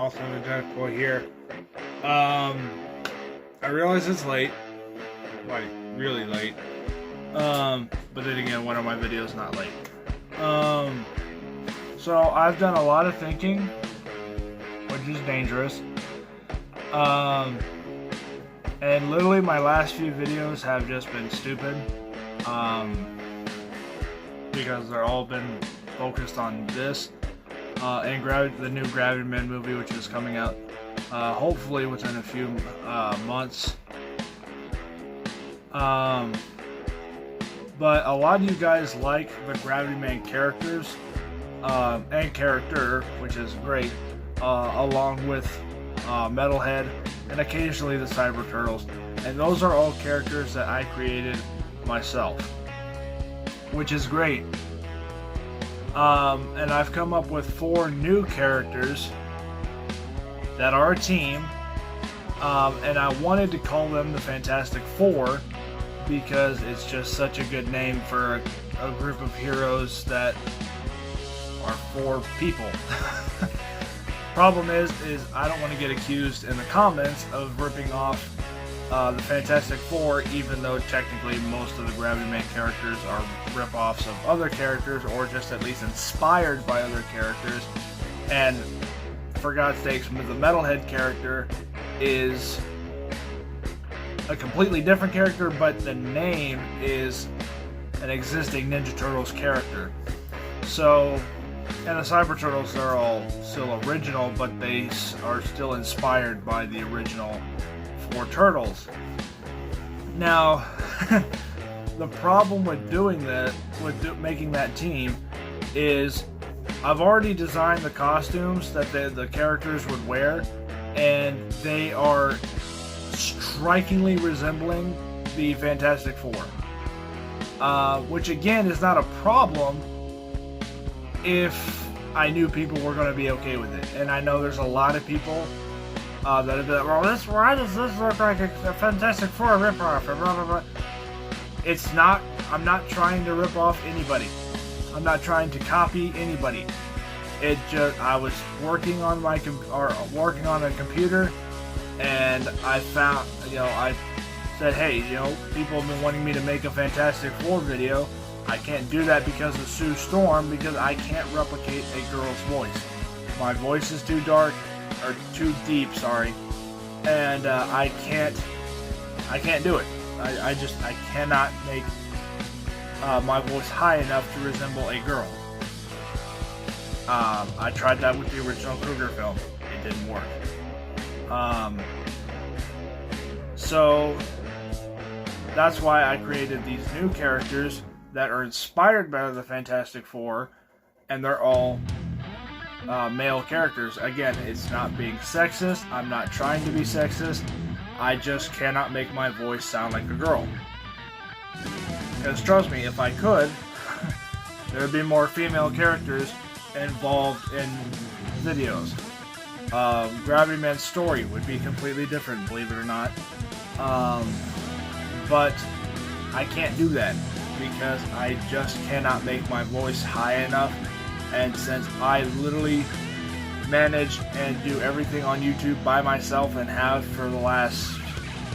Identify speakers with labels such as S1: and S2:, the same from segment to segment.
S1: also identical here. I realize it's late, like really late. But then again, one of my videos not late. So I've done a lot of thinking, which is dangerous. And literally my last few videos have just been stupid. Because they're all been focused on this. And the new Gravity Man movie, which is coming out hopefully within a few months. But a lot of you guys like the Gravity Man characters and character, which is great, along with Metalhead and occasionally the Cyber Turtles. And those are all characters that I created myself, which is great. And I've come up with 4 new characters that are a team, and I wanted to call them the Fantastic Four because it's just such a good name for a group of heroes that are 4 people. Problem is I don't want to get accused in the comments of ripping off the Fantastic Four, even though technically most of the Gravity Man characters are rip-offs of other characters, or just at least inspired by other characters. And for God's sakes, the Metalhead character is a completely different character, but the name is an existing Ninja Turtles character. So, and the Cyber Turtles, they're all still original, but they are still inspired by the original 4 Turtles. Now, the problem with doing that, making that team, is I've already designed the costumes that the characters would wear, and they are strikingly resembling the Fantastic Four. Which again is not a problem if I knew people were going to be okay with it. And I know there's a lot of people that have been like, well, why does this look like a Fantastic Four ripoff? Blah, blah, blah. It's not. I'm not trying to rip off anybody. I'm not trying to copy anybody. It just, I was working on working on a computer, and I found, I said, hey, people have been wanting me to make a Fantastic Four video. I can't do that because of Sue Storm, because I can't replicate a girl's voice. My voice is too dark, or too deep, sorry, and I can't do it. I cannot make my voice high enough to resemble a girl. I tried that with the original Krueger film. It didn't work. So that's why I created these new characters that are inspired by the Fantastic Four, and they're all male characters. Again, it's not being sexist. I'm not trying to be sexist. I just cannot make my voice sound like a girl. Because trust me, if I could, there would be more female characters involved in videos. Gravity Man's story would be completely different, believe it or not. But I can't do that because I just cannot make my voice high enough. And since I literally manage and do everything on YouTube by myself and have for the last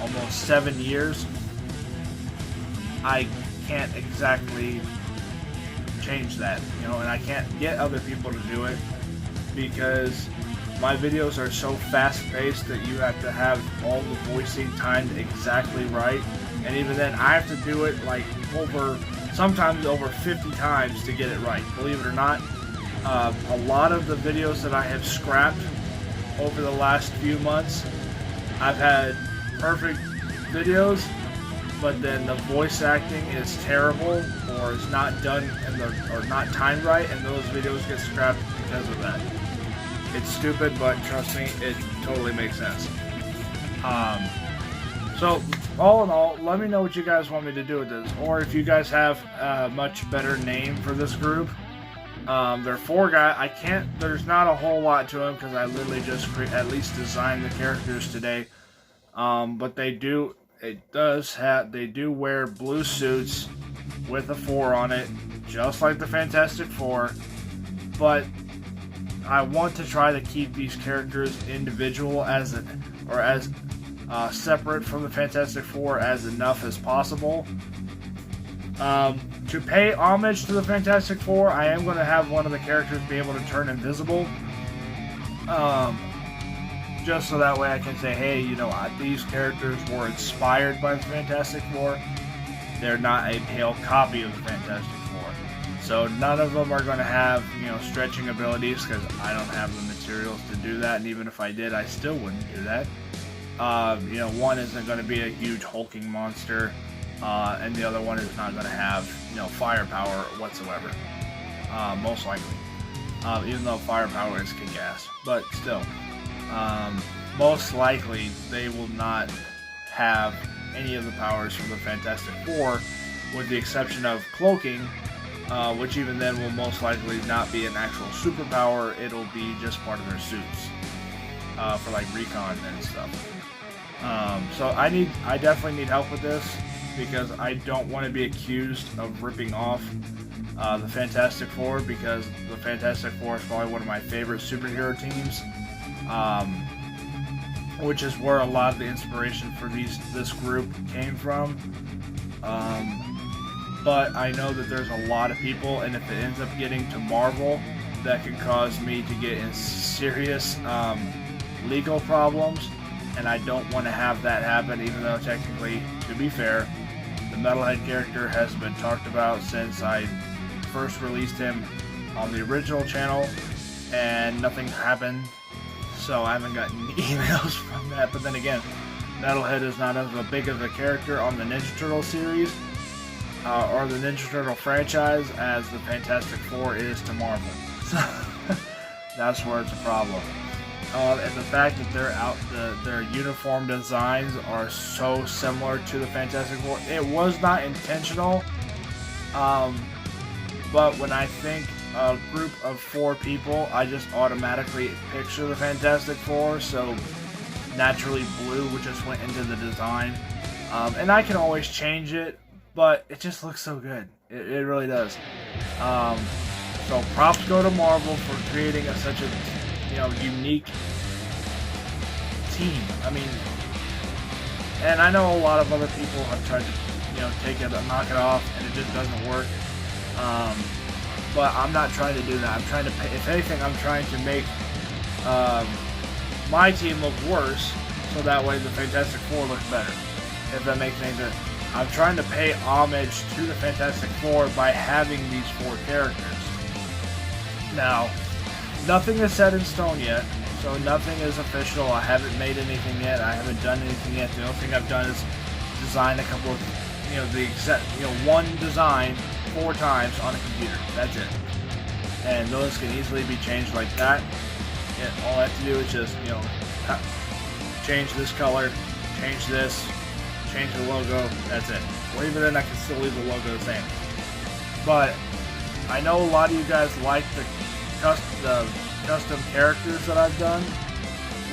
S1: almost 7 years, I can't exactly change that, and I can't get other people to do it because my videos are so fast-paced that you have to have all the voicing timed exactly right, and even then I have to do it like sometimes over 50 times to get it right, believe it or not. A lot of the videos that I have scrapped over the last few months, I've had perfect videos, but then the voice acting is terrible or is not done or not timed right, and those videos get scrapped because of that. It's stupid, but trust me, it totally makes sense. So all in all, let me know what you guys want me to do with this, or if you guys have a much better name for this group. There are 4 guys. There's not a whole lot to them because I literally just at least designed the characters today. But they do wear blue suits with a 4 on it, just like the Fantastic Four. But I want to try to keep these characters individual as separate from the Fantastic Four as enough as possible. To pay homage to the Fantastic Four, I am going to have one of the characters be able to turn invisible. Just so that way I can say, hey, you know, these characters were inspired by the Fantastic Four. They're not a pale copy of the Fantastic Four. So none of them are going to have, you know, stretching abilities, because I don't have the materials to do that, and even if I did, I still wouldn't do that. You know, one isn't going to be a huge hulking monster, and the other one is not going to have, you know, firepower whatsoever. Most likely. Even though firepower is kick-ass. But still. Most likely, they will not have any of the powers from the Fantastic Four, with the exception of cloaking, which even then will most likely not be an actual superpower. It'll be just part of their suits, for like recon and stuff. So I definitely need help with this, because I don't want to be accused of ripping off the Fantastic Four, because the Fantastic Four is probably one of my favorite superhero teams, which is where a lot of the inspiration for this group came from. But I know that there's a lot of people, and if it ends up getting to Marvel, that could cause me to get in serious legal problems, and I don't want to have that happen, even though technically, to be fair, the Metalhead character has been talked about since I first released him on the original channel, and nothing happened, so I haven't gotten emails from that. But then again, Metalhead is not as big of a character on the Ninja Turtle series, or the Ninja Turtle franchise, as the Fantastic Four is to Marvel. So that's where it's a problem. And the fact that their uniform designs are so similar to the Fantastic Four, it was not intentional. But when I think a group of 4 people, I just automatically picture the Fantastic Four, so naturally blue just went into the design. And I can always change it, but it just looks so good. It really does. So props go to Marvel for creating such a, you know, unique team. I mean, and I know a lot of other people have tried to, you know, take it, knock it off, and it just doesn't work. But I'm not trying to do that. I'm trying to, if anything, I'm trying to make my team look worse, so that way the Fantastic Four looks better. If that makes any sense. I'm trying to pay homage to the Fantastic Four by having these 4 characters. Now, nothing is set in stone yet, so nothing is official. I haven't made anything yet. I haven't done anything yet. The only thing I've done is design a couple of, you know, one design 4 times on a computer. That's it. And those can easily be changed like that. And all I have to do is just, you know, change this color, change this, change the logo. That's it. Or even then, I can still leave the logo the same. But I know a lot of you guys like the custom characters that I've done,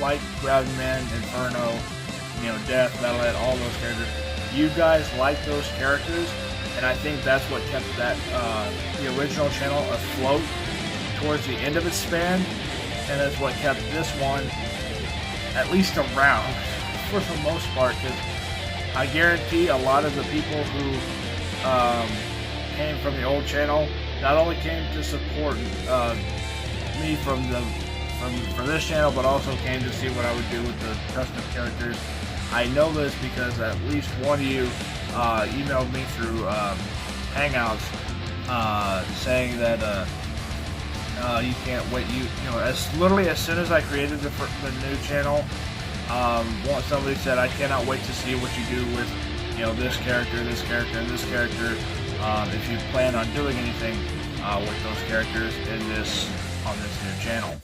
S1: like Graviman, Inferno, you know, Death, Metalhead, all those characters. You guys like those characters, and I think that's what kept that the original channel afloat towards the end of its span, and that's what kept this one at least around for the most part, because I guarantee a lot of the people who came from the old channel not only came to support me for this channel, but also came to see what I would do with the custom characters. I know this because at least one of you emailed me through Hangouts saying that you can't wait. You know, literally as soon as I created the new channel, somebody said, I cannot wait to see what you do with, you know, this character, and this character. If you plan on doing anything with those characters on this new channel.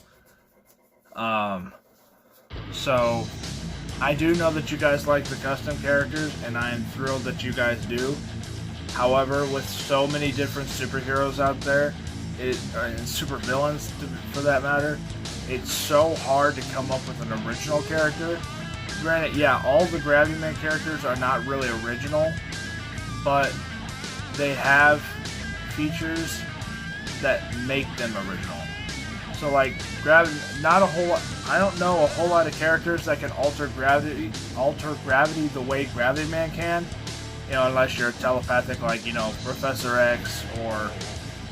S1: So I do know that you guys like the custom characters, and I am thrilled that you guys do. However, with so many different superheroes out there, and super villains for that matter, it's so hard to come up with an original character. Granted, yeah, all the Graviman characters are not really original, but they have features that make them original. So like gravity, not a whole. I don't know a whole lot of characters that can alter gravity the way Gravity Man can. You know, unless you're telepathic, like, you know, Professor X or,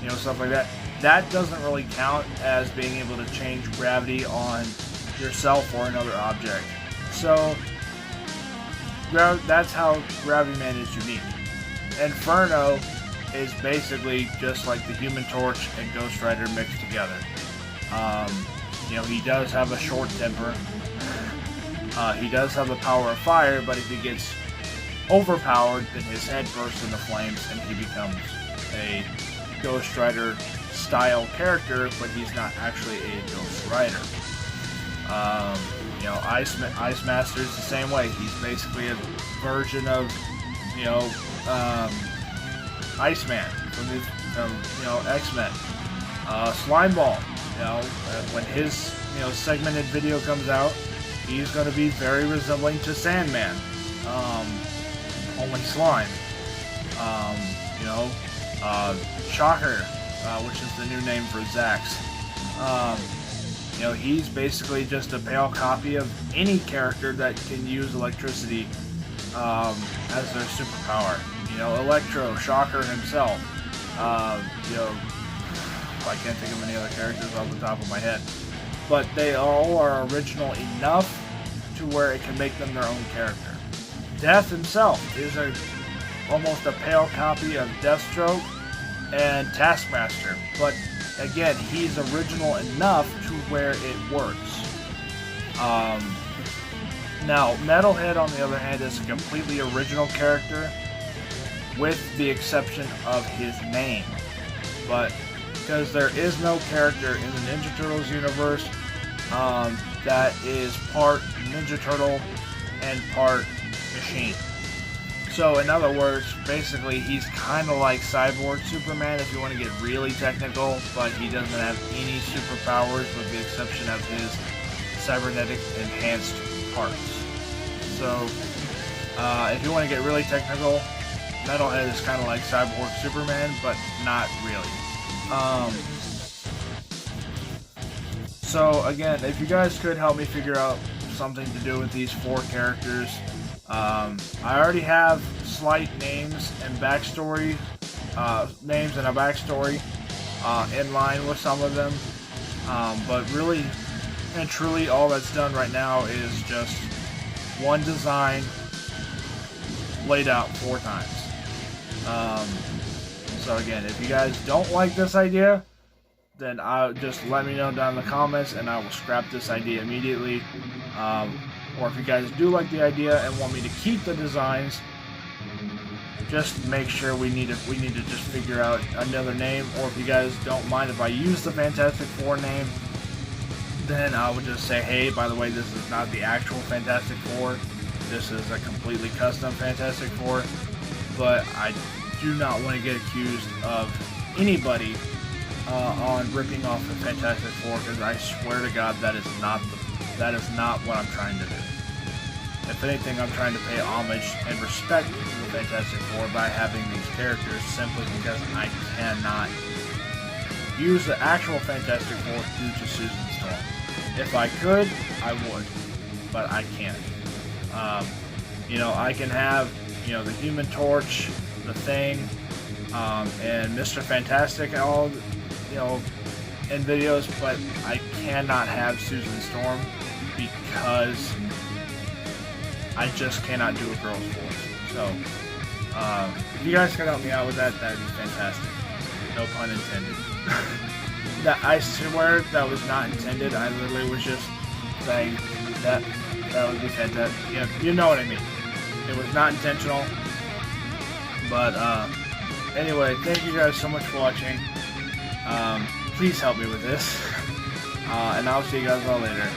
S1: you know, stuff like that. That doesn't really count as being able to change gravity on yourself or another object. So that's how Gravity Man is unique. Inferno is basically just like the Human Torch and Ghost Rider mixed together. You know, he does have a short temper. He does have the power of fire, but if he gets overpowered, then his head bursts into flames and he becomes a Ghost Rider style character, but he's not actually a Ghost Rider. You know, Ice Master is the same way. He's basically a version of, you know, Iceman from you know, X-Men. Slimeball, you know, when his, you know, segmented video comes out, he's going to be very resembling to Sandman. Only slime. You know, Shocker, which is the new name for Zax. You know, he's basically just a pale copy of any character that can use electricity as their superpower. You know, Electro, Shocker himself. You know, I can't think of any other characters off the top of my head. But they all are original enough to where it can make them their own character. Death himself is almost a pale copy of Deathstroke and Taskmaster, but again, he's original enough to where it works. Now, Metalhead, on the other hand, is a completely original character, with the exception of his name. But because there is no character in the Ninja Turtles universe that is part Ninja Turtle and part machine. So in other words, basically he's kind of like Cyborg Superman if you want to get really technical, but he doesn't have any superpowers with the exception of his cybernetic enhanced parts. So if you want to get really technical, Metalhead is kind of like Cyborg Superman, but not really. So again, if you guys could help me figure out something to do with these 4 characters. I already have slight names and backstory, names and a backstory in line with some of them, but really and truly all that's done right now is just one design laid out 4 times. So again, if you guys don't like this idea, then just let me know down in the comments and I will scrap this idea immediately. Or if you guys do like the idea and want me to keep the designs, just make sure we need to just figure out another name. Or if you guys don't mind if I use the Fantastic Four name, then I would just say, hey, by the way, this is not the actual Fantastic Four. This is a completely custom Fantastic Four. But I do not want to get accused of anybody on ripping off the Fantastic Four, because I swear to God that is not what I'm trying to do. If anything, I'm trying to pay homage and respect to the Fantastic Four by having these characters, simply because I cannot use the actual Fantastic Four due to Susan Storm. If I could, I would, but I can't. You know, I can have, you know, the Human Torch, the Thing, and Mr. Fantastic, all, you know, in videos, but I cannot have Susan Storm because I just cannot do a girl's voice. So, if you guys can help me out with that, that'd be fantastic. No pun intended. I swear that was not intended. I literally was just saying that would be fantastic. Yeah, you know what I mean. It was not intentional. But, anyway, thank you guys so much for watching. Please help me with this. And I'll see you guys all later.